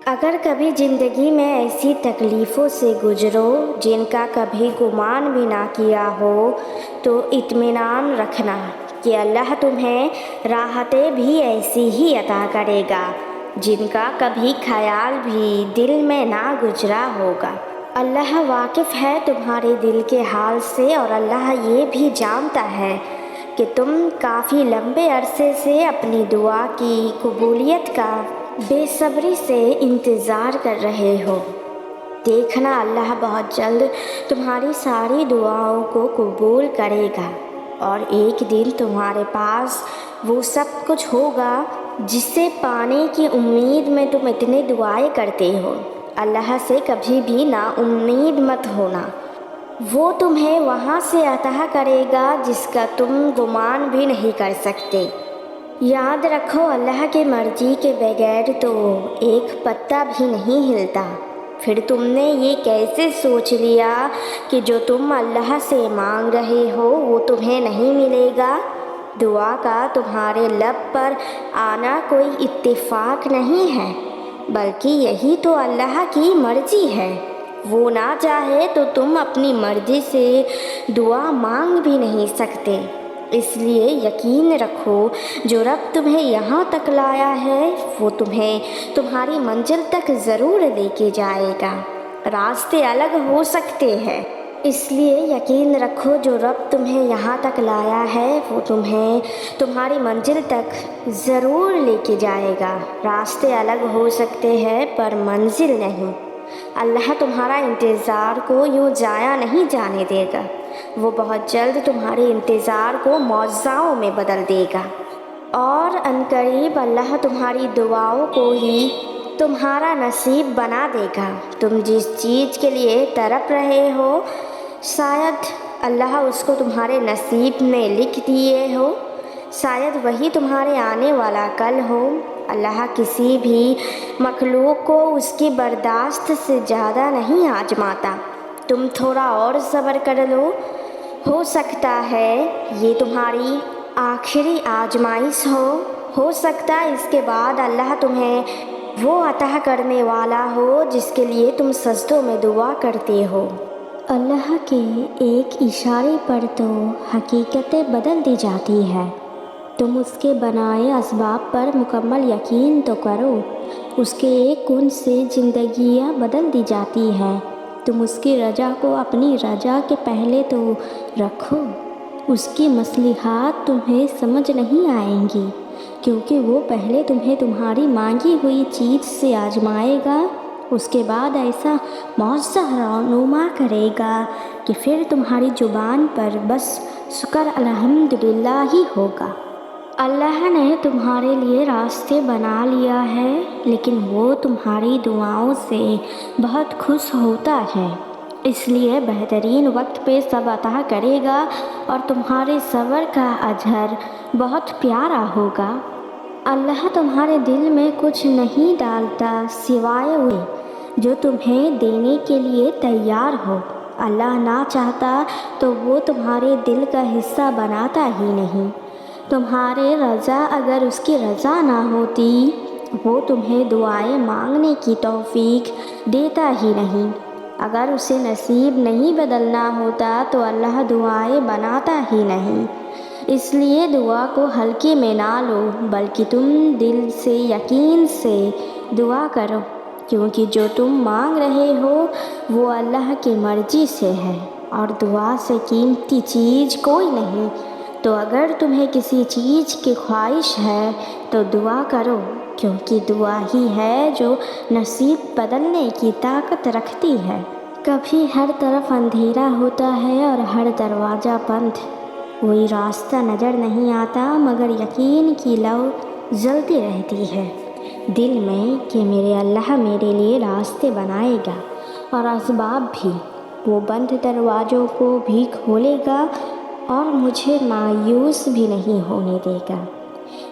اگر کبھی زندگی میں ایسی تکلیفوں سے گزرو جن کا کبھی گمان بھی نہ کیا ہو تو اطمینان رکھنا کہ اللہ تمہیں راحتیں بھی ایسی ہی عطا کرے گا جن کا کبھی خیال بھی دل میں نہ گزرا ہوگا۔ اللہ واقف ہے تمہارے دل کے حال سے، اور اللہ یہ بھی جانتا ہے کہ تم کافی لمبے عرصے سے اپنی دعا کی قبولیت کا بے صبری سے انتظار کر رہے ہو۔ دیکھنا اللہ بہت جلد تمہاری ساری دعاؤں کو قبول کرے گا، اور ایک دن تمہارے پاس وہ سب کچھ ہوگا جسے پانے کی امید میں تم اتنے دعائیں کرتے ہو۔ اللہ سے کبھی بھی نا امید مت ہونا، وہ تمہیں وہاں سے عطا کرے گا جس کا تم گمان بھی نہیں کر سکتے۔ یاد رکھو اللہ کی مرضی کے بغیر تو ایک پتا بھی نہیں ہلتا۔ پھر تم نے یہ کیسے سوچ لیا کہ جو تم اللہ سے مانگ رہے ہو وہ تمہیں نہیں ملے گا؟ دعا کا تمہارے لب پر آنا کوئی اتفاق نہیں ہے، بلکہ یہی تو اللہ کی مرضی ہے۔ وہ نہ چاہے تو تم اپنی مرضی سے دعا مانگ بھی نہیں سکتے۔ اس لیے یقین رکھو جو رب تمہیں یہاں تک لایا ہے وہ تمہیں تمہاری منزل تک ضرور لے کے جائے گا۔ راستے الگ ہو سکتے ہیں، اس لیے یقین رکھو جو رب تمہیں یہاں تک لایا ہے وہ تمہیں تمہاری منزل تک ضرور لے کے جائے گا۔ راستے الگ ہو سکتے ہیں پر منزل نہیں۔ اللہ تمہارا انتظار کو یوں ضائع نہیں جانے دے گا، وہ بہت جلد تمہارے انتظار کو معجزوں میں بدل دے گا، اور عنقریب اللہ تمہاری دعاؤں کو ہی تمہارا نصیب بنا دے گا۔ تم جس چیز کے لیے تڑپ رہے ہو شاید اللہ اس کو تمہارے نصیب میں لکھ دیے ہو، شاید وہی تمہارے آنے والا کل ہو۔ اللہ کسی بھی مخلوق کو اس کی برداشت سے زیادہ نہیں آزماتا۔ تم تھوڑا اور صبر کر لو، ہو سکتا ہے یہ تمہاری آخری آزمائش ہو سکتا ہے اس کے بعد اللہ تمہیں وہ عطا کرنے والا ہو جس کے لیے تم سجدوں میں دعا کرتے ہو۔ اللہ کے ایک اشارے پر تو حقیقتیں بدل دی جاتی ہے۔ تم اس کے بنائے اسباب پر مکمل یقین تو کرو، اس کے ایک کن سے زندگیاں بدل دی جاتی ہیں۔ تم اس کی رضا کو اپنی رضا کے پہلے تو رکھو۔ اس کی مصلحات تمہیں سمجھ نہیں آئیں گی کیونکہ وہ پہلے تمہیں تمہاری مانگی ہوئی چیز سے آزمائے گا، اس کے بعد ایسا معجزہ رونما کرے گا کہ پھر تمہاری زبان پر بس شکر الحمدللہ ہی ہوگا۔ اللہ نے تمہارے لیے راستے بنا لیا ہے، لیکن وہ تمہاری دعاؤں سے بہت خوش ہوتا ہے، اس لیے بہترین وقت پہ سب عطا کرے گا اور تمہارے صبر کا اجر بہت پیارا ہوگا۔ اللہ تمہارے دل میں کچھ نہیں ڈالتا سوائے وہ جو تمہیں دینے کے لیے تیار ہو۔ اللہ نہ چاہتا تو وہ تمہارے دل کا حصہ بناتا ہی نہیں۔ تمہارے رضا اگر اس کی رضا نہ ہوتی وہ تمہیں دعائیں مانگنے کی توفیق دیتا ہی نہیں۔ اگر اسے نصیب نہیں بدلنا ہوتا تو اللہ دعائیں بناتا ہی نہیں۔ اس لیے دعا کو ہلکے میں نہ لو، بلکہ تم دل سے یقین سے دعا کرو، کیونکہ جو تم مانگ رہے ہو وہ اللہ کی مرضی سے ہے، اور دعا سے قیمتی چیز کوئی نہیں۔ تو اگر تمہیں کسی چیز کی خواہش ہے تو دعا کرو، کیونکہ دعا ہی ہے جو نصیب بدلنے کی طاقت رکھتی ہے۔ کبھی ہر طرف اندھیرا ہوتا ہے اور ہر دروازہ بند، کوئی راستہ نظر نہیں آتا مگر یقین کی لو جلتی رہتی ہے دل میں کہ میرے اللہ میرے لیے راستے بنائے گا، اور اسباب بھی، وہ بند دروازوں کو بھی کھولے گا اور مجھے مایوس بھی نہیں ہونے دے گا۔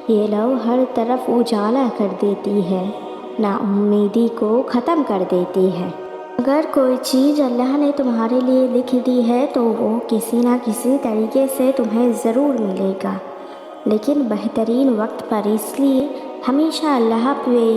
یہ لو ہر طرف اجالا کر دیتی ہے، نا امیدی کو ختم کر دیتی ہے۔ اگر کوئی چیز اللہ نے تمہارے لیے لکھ دی ہے تو وہ کسی نہ کسی طریقے سے تمہیں ضرور ملے گا، لیکن بہترین وقت پر، اس لیے ہمیشہ اللہ پہ